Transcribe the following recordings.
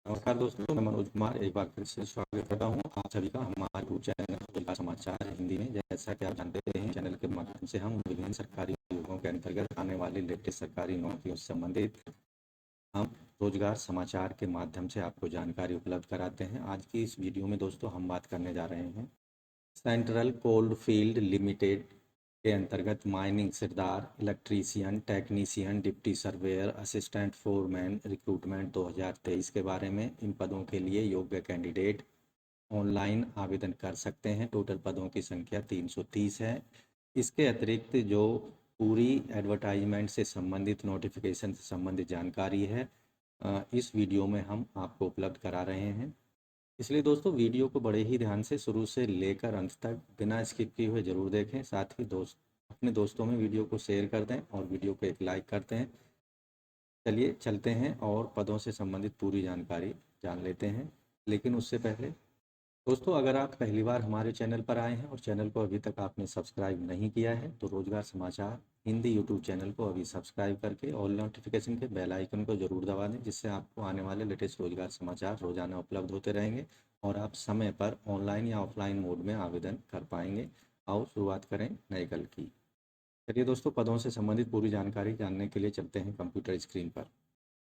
नमस्कार दोस्तों, मैं मनोज कुमार एक बार फिर से स्वागत करता हूं आप सभी का हमारे यूट्यूब चैनल रोजगार समाचार हिंदी में। जैसा कि आप जानते हैं, चैनल के माध्यम से हम विभिन्न सरकारी विभागों के अंतर्गत आने वाली लेटेस्ट सरकारी नौकरियों से संबंधित हम रोजगार समाचार के माध्यम से आपको जानकारी उपलब्ध कराते हैं। आज की इस वीडियो में दोस्तों हम बात करने जा रहे हैं सेंट्रल कोल्ड फील्ड लिमिटेड के अंतर्गत mining sirdar, electrician, technician, deputy surveyor, assistant foreman recruitment 2023 के बारे में। इन पदों के लिए योग्य कैंडिडेट ऑनलाइन आवेदन कर सकते हैं। टोटल पदों की संख्या 330 है। इसके अतिरिक्त जो पूरी एडवर्टाइजमेंट से संबंधित, नोटिफिकेशन से संबंधित जानकारी है, इस वीडियो में हम आपको उपलब्ध करा रहे हैं। इसलिए दोस्तों वीडियो को बड़े ही ध्यान से शुरू से लेकर अंत तक बिना स्किप किए हुए ज़रूर देखें। साथ ही अपने दोस्तों में वीडियो को शेयर कर दें और वीडियो को एक लाइक करते हैं। चलिए चलते हैं और पदों से संबंधित पूरी जानकारी जान लेते हैं। लेकिन उससे पहले दोस्तों, अगर आप पहली बार हमारे चैनल पर आए हैं और चैनल को अभी तक आपने सब्सक्राइब नहीं किया है तो रोजगार समाचार हिंदी यूट्यूब चैनल को अभी सब्सक्राइब करके ऑल नोटिफिकेशन के बेल आइकन को ज़रूर दबा दें, जिससे आपको आने वाले लेटेस्ट रोजगार समाचार रोजाना उपलब्ध होते रहेंगे और आप समय पर ऑनलाइन या ऑफलाइन मोड में आवेदन कर पाएंगे। आओ शुरुआत करें नए कल की। चलिए दोस्तों, पदों से संबंधित पूरी जानकारी जानने के लिए चलते हैं कंप्यूटर स्क्रीन पर।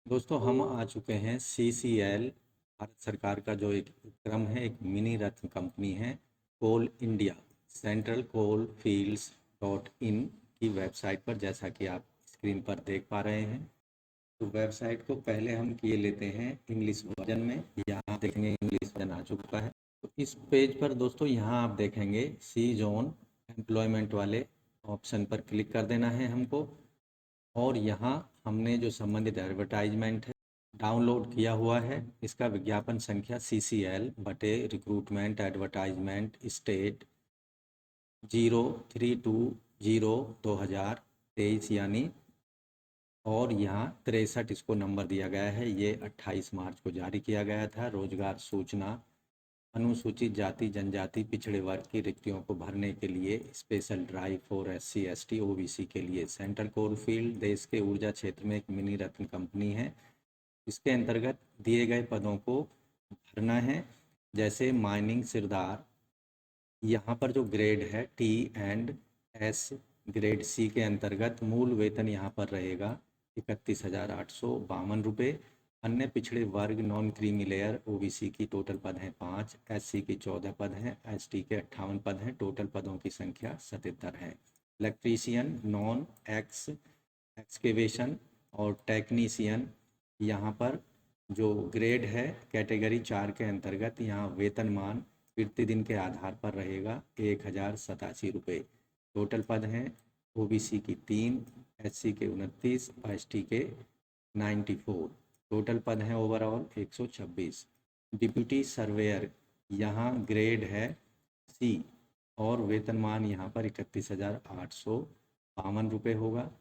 दोस्तों, हम आ चुके हैं CCL, भारत सरकार का जो एक उपक्रम है, एक मिनी रत्न कंपनी है, coal India, central coal fields .in की वेबसाइट पर, जैसा कि आप स्क्रीन पर देख पा रहे हैं। तो वेबसाइट को पहले हम किए लेते हैं इंग्लिश वर्जन में। यहाँ देखेंगे इंग्लिश वर्जन आ चुका है। तो इस पेज पर दोस्तों यहाँ आप देखेंगे सी जोन एम्प्लॉयमेंट वाले ऑप्शन पर क्लिक कर देना है हमको। और यहाँ हमने जो संबंधित एडवर्टाइजमेंट है डाउनलोड किया हुआ है, इसका विज्ञापन संख्या CCL बटे रिक्रूटमेंट एडवर्टाइजमेंट स्टेट 032/0/2023 यानी, और यहाँ 63 इसको नंबर दिया गया है। ये 28 मार्च को जारी किया गया था। रोजगार सूचना, अनुसूचित जाति जनजाति पिछड़े वर्ग की रिक्तियों को भरने के लिए special drive for SC ST OBC के लिए। सेंट्रल कोल फील्ड देश के ऊर्जा क्षेत्र में एक मिनी रत्न कंपनी है। इसके अंतर्गत दिए गए पदों को भरना है। जैसे माइनिंग सिरदार, यहाँ पर जो ग्रेड है T&S ग्रेड C के अंतर्गत मूल वेतन यहाँ पर रहेगा 31,852 रुपये। अन्य पिछड़े वर्ग नॉन क्रीमी लेयर OBC की टोटल पद हैं 5, SC की 14 पद हैं, ST के 58 पद हैं। टोटल पदों की संख्या 77 है। इलेक्ट्रीशियन, नॉन एक्सकेवेशन और टेक्नीशियन, यहाँ पर जो ग्रेड है कैटेगरी 4 के अंतर्गत, यहाँ वेतनमान प्रतिदिन के आधार पर रहेगा 1,087 रुपये। टोटल पद हैं OBC की 3, SC के 29, ST के 94। टोटल पद हैं ओवरऑल 126। डिप्टी सर्वेयर, यहाँ ग्रेड है C और वेतनमान यहाँ पर 31,852 रुपये होगा।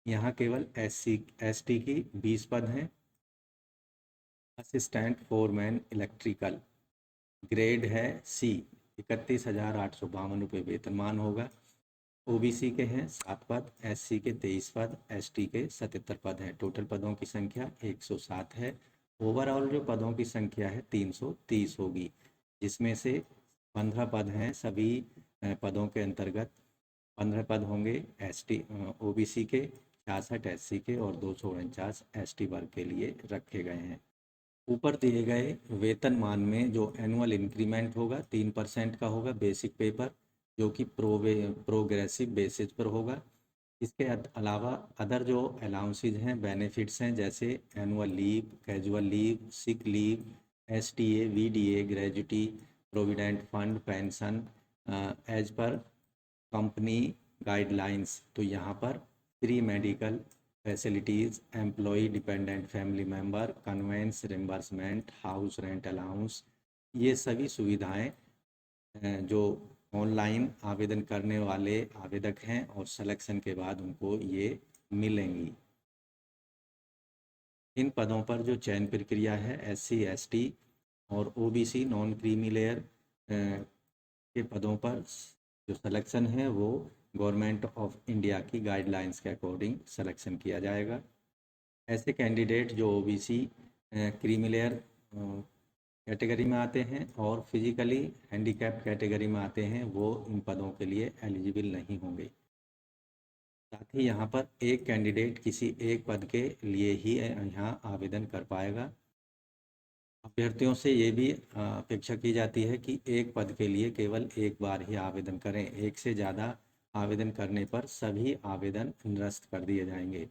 यहाँ केवल SC ST की 20 पद हैं। असिस्टेंट फोरमैन इलेक्ट्रिकल, ग्रेड है C, 31,852 रुपये वेतनमान होगा। OBC के हैं 7 पद, SC के 23 पद, ST के 77 पद हैं। टोटल पदों की संख्या 107 है। ओवरऑल जो पदों की संख्या है 330 होगी, जिसमें से 15 पद हैं सभी पदों के अंतर्गत। 15 पद होंगे OBC के, 66 SC के और 249 ST वर्ग के लिए रखे गए हैं। ऊपर दिए गए वेतनमान में जो एनुअल इंक्रीमेंट होगा 3% का होगा बेसिक पे पर, जो कि प्रोग्रेसिव बेसिस पर होगा। इसके अलावा अदर जो अलाउंसेज हैं, बेनिफिट्स हैं, जैसे annual leave, casual leave, sick leave, STA, VDA, gratuity, provident fund, pension as per company guidelines. तो यहाँ पर free medical facilities, employee dependent family member, conveyance reimbursement, house rent allowance, ये सभी सुविधाएं जो ऑनलाइन आवेदन करने वाले आवेदक हैं और सिलेक्शन के बाद उनको ये मिलेंगी। इन पदों पर जो चयन प्रक्रिया है SC ST और OBC नॉन क्रीमी लेयर के पदों पर जो सिलेक्शन है वो गवर्नमेंट ऑफ इंडिया की गाइडलाइंस के अकॉर्डिंग सिलेक्शन किया जाएगा। ऐसे कैंडिडेट जो OBC क्रीमी लेयर कैटेगरी में आते हैं और फिजिकली हैंडीकैप कैटेगरी में आते हैं, वो इन पदों के लिए एलिजिबल नहीं होंगे। साथ ही यहाँ पर एक कैंडिडेट किसी एक पद के लिए ही यहाँ आवेदन कर पाएगा। अभ्यर्थियों से ये भी अपेक्षा की जाती है कि एक पद के लिए केवल एक बार ही आवेदन करें। एक से ज़्यादा आवेदन करने पर सभी आवेदन निरस्त कर दिए जाएंगे।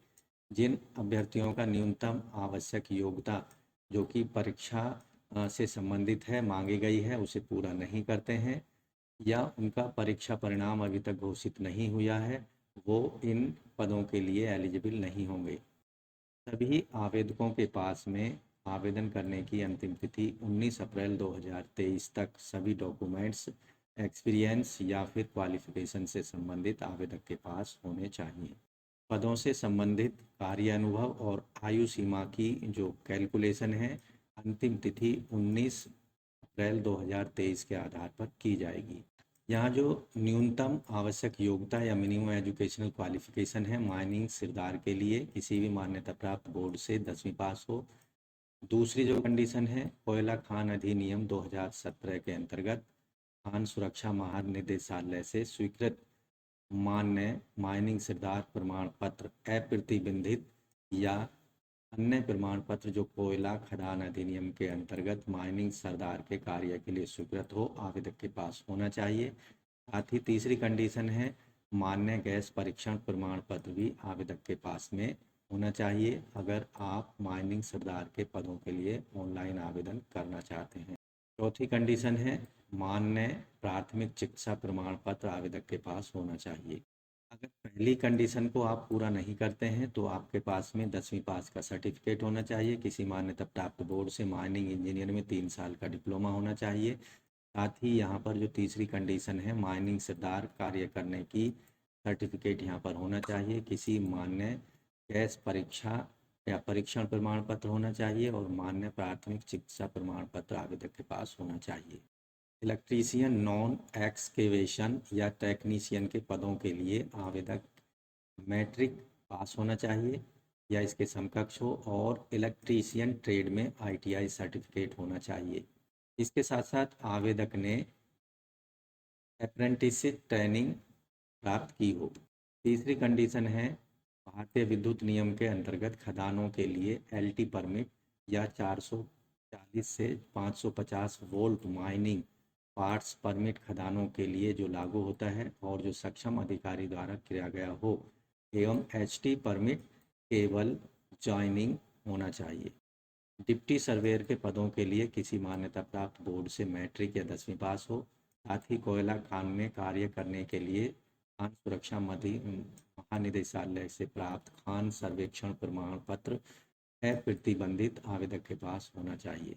जिन अभ्यर्थियों का न्यूनतम आवश्यक योग्यता जो कि परीक्षा से संबंधित है, मांगी गई है, उसे पूरा नहीं करते हैं या उनका परीक्षा परिणाम अभी तक घोषित नहीं हुआ है, वो इन पदों के लिए एलिजिबल नहीं होंगे। सभी आवेदकों के पास में आवेदन करने की अंतिम तिथि 19 अप्रैल 2023 तक सभी डॉक्यूमेंट्स, एक्सपीरियंस या फिर क्वालिफिकेशन से संबंधित आवेदक के पास होने चाहिए। पदों से संबंधित कार्य अनुभव और आयु सीमा की जो कैलकुलेशन है, अंतिम तिथि 19 अप्रैल 2023 के आधार पर की जाएगी। यहाँ जो न्यूनतम आवश्यक योग्यता या मिनिमम एजुकेशनल क्वालिफिकेशन है, माइनिंग सिरदार के लिए किसी भी मान्यता प्राप्त बोर्ड से 10वीं पास हो। दूसरी जो कंडीशन है, कोयला खान अधिनियम 2017 के अंतर्गत खान सुरक्षा महानिदेशालय से स्वीकृत मान्य माइनिंग सिरदार प्रमाण पत्र अप्रतिबंधित या अन्य प्रमाण पत्र जो कोयला खदान अधिनियम के अंतर्गत माइनिंग सरदार के कार्य के लिए स्वीकृत हो, आवेदक के पास होना चाहिए। साथ ही तीसरी कंडीशन है, मान्य गैस परीक्षण प्रमाण पत्र भी आवेदक के पास में होना चाहिए अगर आप माइनिंग सरदार के पदों के लिए ऑनलाइन आवेदन करना चाहते हैं। चौथी कंडीशन है, मान्य प्राथमिक चिकित्सा प्रमाण पत्र आवेदक के पास होना चाहिए। अगर पहली कंडीशन को आप पूरा नहीं करते हैं तो आपके पास में 10वीं पास का सर्टिफिकेट होना चाहिए। किसी मान्यता प्राप्त बोर्ड से माइनिंग इंजीनियर में 3 साल का डिप्लोमा होना चाहिए। साथ ही यहाँ पर जो तीसरी कंडीशन है, माइनिंग सरदार कार्य करने की सर्टिफिकेट यहाँ पर होना चाहिए। किसी मान्य गैस परीक्षा या परीक्षण प्रमाण पत्र होना चाहिए और मान्य प्राथमिक चिकित्सा प्रमाण पत्र आवेदक के पास होना चाहिए। इलेक्ट्रीशियन नॉन एक्सकेवेशन या टेक्नीशियन के पदों के लिए आवेदक मैट्रिक पास होना चाहिए या इसके समकक्ष हो और इलेक्ट्रीशियन ट्रेड में आईटीआई सर्टिफिकेट होना चाहिए। इसके साथ साथ आवेदक ने अप्रेंटिसशिप ट्रेनिंग प्राप्त की हो। तीसरी कंडीशन है, भारतीय विद्युत नियम के अंतर्गत खदानों के लिए एलटी परमिट या 440 से 550 वोल्ट माइनिंग पार्ट्स परमिट खदानों के लिए जो लागू होता है और जो सक्षम अधिकारी द्वारा किया गया हो, एवं एचटी परमिट केवल ज्वाइनिंग होना चाहिए। डिप्टी सर्वेयर के पदों के लिए किसी मान्यता प्राप्त बोर्ड से मैट्रिक या 10वीं पास हो। साथ ही कोयला खान में कार्य करने के लिए खान सुरक्षा महानिदेशालय से प्राप्त खान सर्वेक्षण प्रमाण पत्र अप्रतिबंधित आवेदक के पास होना चाहिए।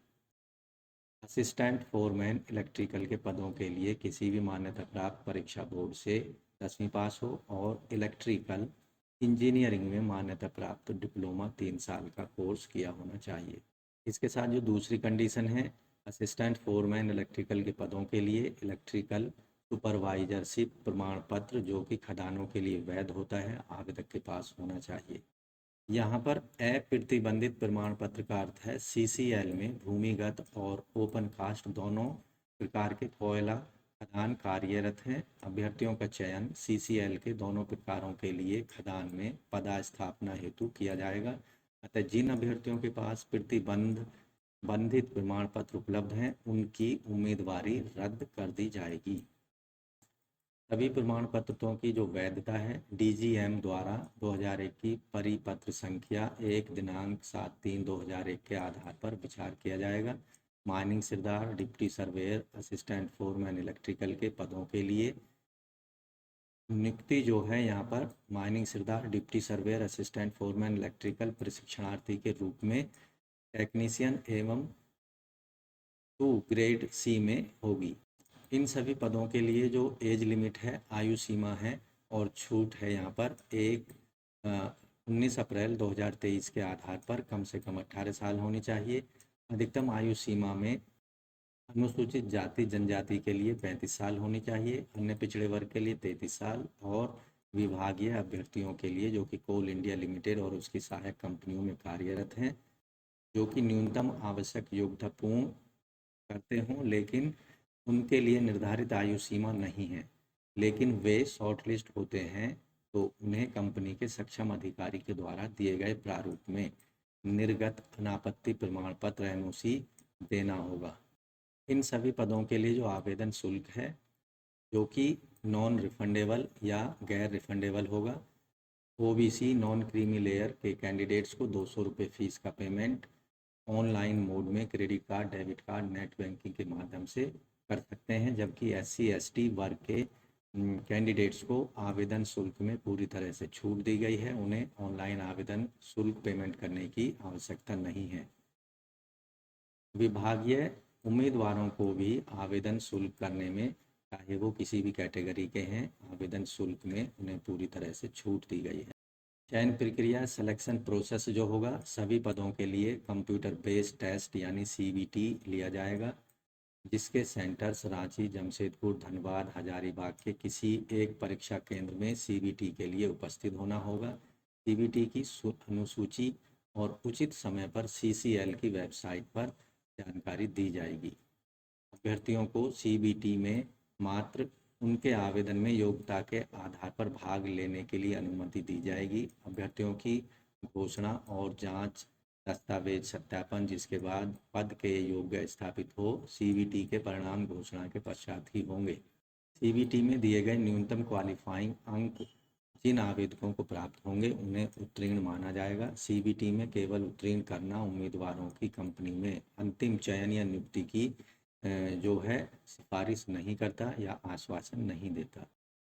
असिस्टेंट फोरमैन इलेक्ट्रिकल के पदों के लिए किसी भी मान्यता प्राप्त परीक्षा बोर्ड से 10वीं पास हो और इलेक्ट्रिकल इंजीनियरिंग में मान्यता प्राप्त डिप्लोमा 3 साल का कोर्स किया होना चाहिए। इसके साथ जो दूसरी कंडीशन है, असिस्टेंट फोरमैन इलेक्ट्रिकल के पदों के लिए इलेक्ट्रिकल सुपरवाइजरशिप प्रमाण पत्र जो कि खदानों के लिए वैध होता है, आवेदक के पास होना चाहिए। यहाँ पर अप्रतिबंधित प्रमाण पत्र का अर्थ है सीसीएल में भूमिगत और ओपन कास्ट दोनों प्रकार के कोयला खदान कार्यरत हैं। अभ्यर्थियों का चयन सीसीएल के दोनों प्रकारों के लिए खदान में पदस्थापना हेतु किया जाएगा। अतः जिन अभ्यर्थियों के पास प्रतिबंधित प्रमाण पत्र उपलब्ध हैं, उनकी उम्मीदवारी रद्द कर दी जाएगी। सभी प्रमाण पत्रों की जो वैधता है, डीजीएम द्वारा 2001 की परिपत्र संख्या 1 दिनांक 7/3/2001 के आधार पर विचार किया जाएगा। Mining sardar, deputy surveyor, assistant foreman electrical के पदों के लिए नियुक्ति जो है यहाँ पर mining sardar, deputy surveyor, assistant foreman electrical प्रशिक्षणार्थी के रूप में टेक्नीशियन एवं 2 ग्रेड सी में होगी। इन सभी पदों के लिए जो एज लिमिट है, आयु सीमा है और छूट है यहाँ पर 19 अप्रैल 2023 के आधार पर कम से कम 18 साल होनी चाहिए। अधिकतम आयु सीमा में अनुसूचित जाति जनजाति के लिए 35 साल होनी चाहिए, अन्य पिछड़े वर्ग के लिए 33 साल और विभागीय अभ्यर्थियों के लिए जो कि कोल इंडिया लिमिटेड और उसकी सहायक कंपनियों में कार्यरत हैं जो कि न्यूनतम आवश्यक योग्यता पूर्ण करते हों, लेकिन उनके लिए निर्धारित आयु सीमा नहीं है, लेकिन वे शॉर्टलिस्ट होते हैं तो उन्हें कंपनी के सक्षम अधिकारी के द्वारा दिए गए प्रारूप में निर्गत अनापत्ति प्रमाण पत्र एनओसी देना होगा। इन सभी पदों के लिए जो आवेदन शुल्क है, जो कि नॉन रिफंडेबल या गैर रिफंडेबल होगा। ओबीसी नॉन क्रीमी लेयर के कैंडिडेट्स को 200 रुपये फीस का पेमेंट ऑनलाइन मोड में credit card, debit card, net banking के माध्यम से कर सकते हैं, जबकि एससी एसटी वर्ग के कैंडिडेट्स को आवेदन शुल्क में पूरी तरह से छूट दी गई है। उन्हें ऑनलाइन आवेदन शुल्क पेमेंट करने की आवश्यकता नहीं है। विभागीय उम्मीदवारों को भी आवेदन शुल्क करने में, चाहे वो किसी भी कैटेगरी के हैं, आवेदन शुल्क में उन्हें पूरी तरह से छूट दी गई है। चयन प्रक्रिया सिलेक्शन प्रोसेस जो होगा, सभी पदों के लिए कंप्यूटर बेस्ड टेस्ट यानी सीबीटी लिया जाएगा, जिसके सेंटर्स रांची, जमशेदपुर, धनबाद, हजारीबाग के किसी एक परीक्षा केंद्र में सीबीटी के लिए उपस्थित होना होगा। सीबीटी की अनुसूची और उचित समय पर सीसीएल की वेबसाइट पर जानकारी दी जाएगी। अभ्यर्थियों को सीबीटी में मात्र उनके आवेदन में योग्यता के आधार पर भाग लेने के लिए अनुमति दी जाएगी। अभ्यर्थियों की घोषणा और जांच दस्तावेज सत्यापन, जिसके बाद पद के योग्य स्थापित हो, सीबीटी के परिणाम घोषणा के पश्चात ही होंगे। सीबीटी में दिए गए न्यूनतम क्वालिफाइंग अंक जिन आवेदकों को प्राप्त होंगे उन्हें उत्तीर्ण माना जाएगा। सीबीटी में केवल उत्तीर्ण करना उम्मीदवारों की कंपनी में अंतिम चयन या नियुक्ति की जो है सिफारिश नहीं करता या आश्वासन नहीं देता।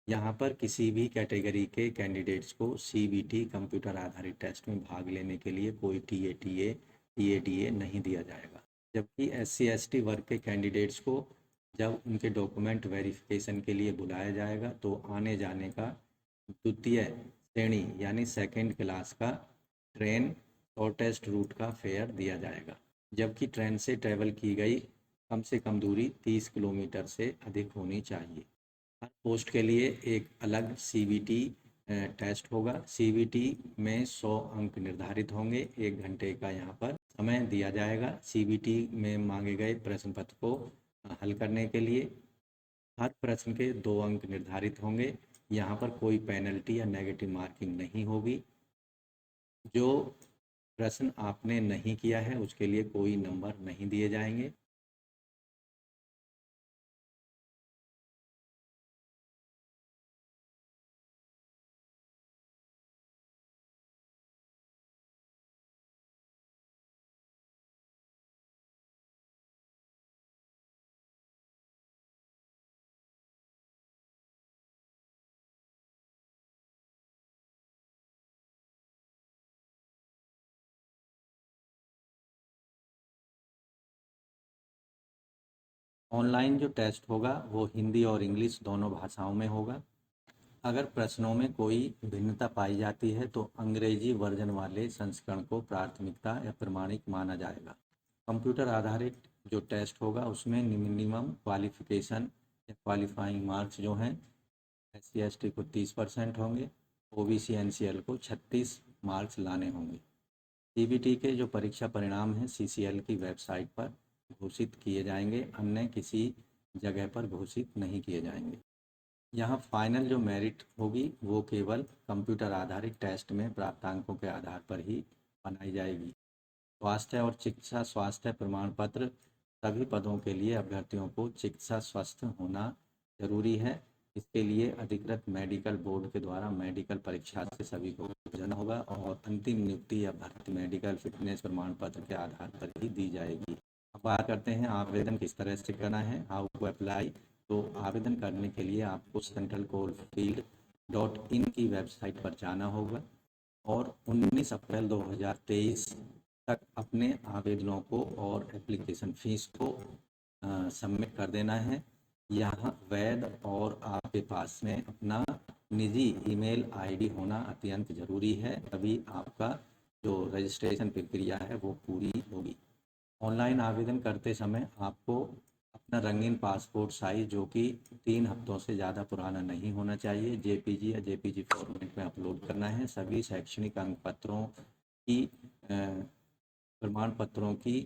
यहाँ पर किसी भी कैटेगरी के कैंडिडेट्स को सीबीटी कंप्यूटर आधारित टेस्ट में भाग लेने के लिए कोई टीएडीए नहीं दिया जाएगा, जबकि एससी एसटी वर्ग के कैंडिडेट्स को जब उनके डॉक्यूमेंट वेरिफिकेशन के लिए बुलाया जाएगा तो आने जाने का द्वितीय श्रेणी यानी सेकंड क्लास का ट्रेन शॉर्टेस्ट रूट का फेयर दिया जाएगा, जबकि ट्रेन से ट्रेवल की गई कम से कम दूरी 30 किलोमीटर से अधिक होनी चाहिए। हर पोस्ट के लिए एक अलग सीबीटी टेस्ट होगा। सीबीटी में 100 अंक निर्धारित होंगे। 1 घंटे का यहाँ पर समय दिया जाएगा सीबीटी में मांगे गए प्रश्न पत्र को हल करने के लिए। हर प्रश्न के 2 अंक निर्धारित होंगे। यहाँ पर कोई पेनल्टी या नेगेटिव मार्किंग नहीं होगी। जो प्रश्न आपने नहीं किया है उसके लिए कोई नंबर नहीं दिए जाएंगे। ऑनलाइन जो टेस्ट होगा वो हिंदी और इंग्लिश दोनों भाषाओं में होगा। अगर प्रश्नों में कोई भिन्नता पाई जाती है तो अंग्रेजी वर्जन वाले संस्करण को प्राथमिकता या प्रमाणिक माना जाएगा। कंप्यूटर आधारित जो टेस्ट होगा उसमें मिनिमम क्वालिफिकेशन या क्वालिफाइंग मार्क्स जो हैं एससी एसटी को 30% होंगे, ओबीसी एनसीएल को 36 मार्क्स लाने होंगे। सीबीटी के जो परीक्षा परिणाम हैं सीसीएल की वेबसाइट पर घोषित किए जाएंगे, अन्य किसी जगह पर घोषित नहीं किए जाएंगे। यहाँ फाइनल जो मेरिट होगी वो केवल कंप्यूटर आधारित टेस्ट में प्राप्तांकों के आधार पर ही बनाई जाएगी। स्वास्थ्य और चिकित्सा स्वास्थ्य प्रमाण पत्र, सभी पदों के लिए अभ्यर्थियों को चिकित्सा स्वस्थ होना जरूरी है। इसके लिए अधिकृत मेडिकल बोर्ड के द्वारा मेडिकल परीक्षा से सभी को गुजरना होगा और अंतिम नियुक्ति या भर्ती मेडिकल फिटनेस प्रमाण पत्र के आधार पर ही दी जाएगी। अब बात करते हैं आवेदन किस तरह से करना है, हाउ टू अप्लाई। तो आवेदन करने के लिए आपको centralcoalfield.in की वेबसाइट पर जाना होगा और 19 अप्रैल 2023 तक अपने आवेदनों को और एप्लीकेशन फ़ीस को सबमिट कर देना है। यहाँ वैध और आपके पास में अपना निजी ईमेल आईडी होना अत्यंत ज़रूरी है, तभी आपका जो रजिस्ट्रेशन प्रक्रिया है वो पूरी होगी। ऑनलाइन आवेदन करते समय आपको अपना रंगीन पासपोर्ट साइज जो कि 3 हफ्तों से ज़्यादा पुराना नहीं होना चाहिए जेपीजी या जेपीजी फॉर्मेट में अपलोड करना है। सभी शैक्षणिक अंक पत्रों की प्रमाण पत्रों की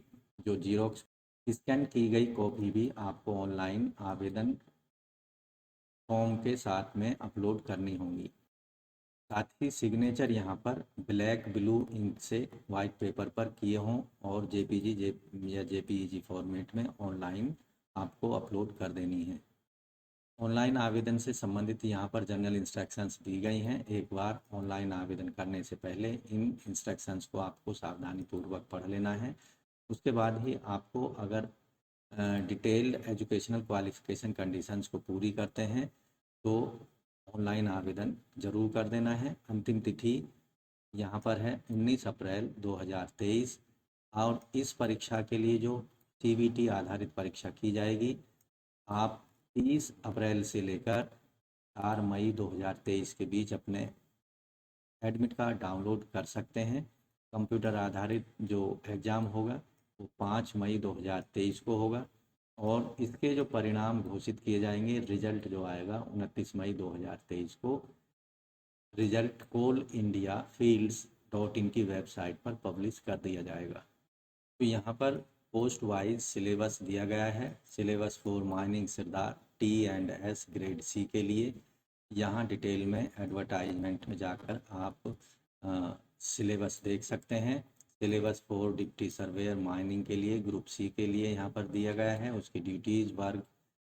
जो जीरोक्स स्कैन की गई कॉपी भी आपको ऑनलाइन आवेदन फॉर्म के साथ में अपलोड करनी होंगी। साथ ही सिग्नेचर यहाँ पर ब्लैक ब्लू इंक से वाइट पेपर पर किए हों और या जेपीईजी फॉर्मेट में ऑनलाइन आपको अपलोड कर देनी है। ऑनलाइन आवेदन से संबंधित यहाँ पर जनरल इंस्ट्रक्शंस दी गई हैं। एक बार ऑनलाइन आवेदन करने से पहले इन इंस्ट्रक्शंस को आपको सावधानीपूर्वक पढ़ लेना है। उसके बाद ही आपको अगर डिटेल्ड एजुकेशनल क्वालिफिकेशन कंडीशंस को पूरी करते हैं तो ऑनलाइन आवेदन ज़रूर कर देना है। अंतिम तिथि यहाँ पर है 19 अप्रैल 2023 और इस परीक्षा के लिए जो सीबीटी आधारित परीक्षा की जाएगी, आप 30 अप्रैल से लेकर 4 मई 2023 के बीच अपने एडमिट कार्ड डाउनलोड कर सकते हैं। कंप्यूटर आधारित जो एग्ज़ाम होगा वो 5 मई 2023 को होगा और इसके जो परिणाम घोषित किए जाएंगे, रिजल्ट जो आएगा 29 मई 2023 को रिजल्ट कोल इंडिया फील्ड्स.इन की वेबसाइट पर पब्लिश कर दिया जाएगा। तो यहाँ पर पोस्ट वाइज सिलेबस दिया गया है। Syllabus for mining Sardar T&S grade C के लिए यहाँ डिटेल में एडवर्टाइजमेंट में जाकर आप सिलेबस देख सकते हैं। Syllabus for deputy surveyor mining के लिए ग्रुप सी के लिए यहाँ पर दिया गया है, उसकी ड्यूटीज़ वर्क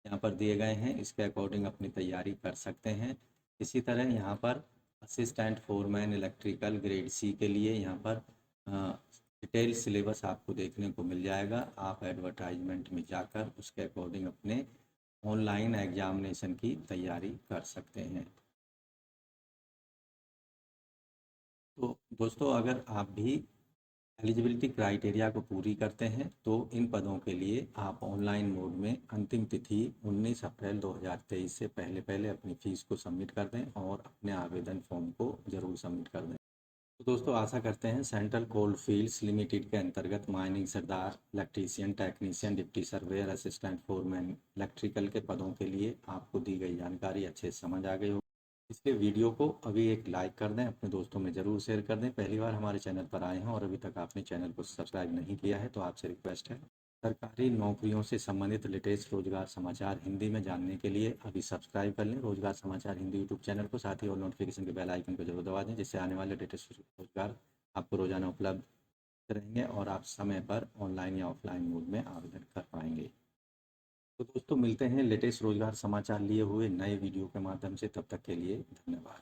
यहाँ पर दिए गए हैं, इसके अकॉर्डिंग अपनी तैयारी कर सकते हैं। इसी तरह यहाँ पर assistant foreman electrical grade C के लिए यहाँ पर डिटेल सिलेबस आपको देखने को मिल जाएगा। आप एडवर्टाइजमेंट में जाकर उसके अकॉर्डिंग अपने ऑनलाइन एग्जामिनेशन की तैयारी कर सकते हैं। तो दोस्तों, अगर आप भी एलिजिबिलिटी क्राइटेरिया को पूरी करते हैं तो इन पदों के लिए आप ऑनलाइन मोड में अंतिम तिथि 19 अप्रैल 2023 से पहले पहले अपनी फ़ीस को सबमिट कर दें और अपने आवेदन फॉर्म को ज़रूर सबमिट कर दें। तो दोस्तों, आशा करते हैं सेंट्रल कोल फील्ड्स लिमिटेड के अंतर्गत mining sirdar, electrician, technician, deputy surveyor, assistant foreman electrical के पदों के लिए आपको दी गई जानकारी अच्छे से समझ आ गई हो। इसलिए वीडियो को अभी एक लाइक कर दें, अपने दोस्तों में ज़रूर शेयर कर दें। पहली बार हमारे चैनल पर आए हैं और अभी तक आपने चैनल को सब्सक्राइब नहीं किया है तो आपसे रिक्वेस्ट है। सरकारी नौकरियों से संबंधित लेटेस्ट रोजगार समाचार हिंदी में जानने के लिए अभी सब्सक्राइब कर लें रोजगार समाचार हिंदी यूट्यूब चैनल को। साथ ही और नोटिफिकेशन के बेल आइकन को जरूर दबा दें, जिससे आने वाले लेटेस्ट रोजगार आपको रोजाना उपलब्ध रहेंगे और आप समय पर ऑनलाइन या ऑफलाइन मोड में आवेदन कर पाएंगे। तो दोस्तों, मिलते हैं लेटेस्ट रोजगार समाचार लिए हुए नए वीडियो के माध्यम से। तब तक के लिए धन्यवाद।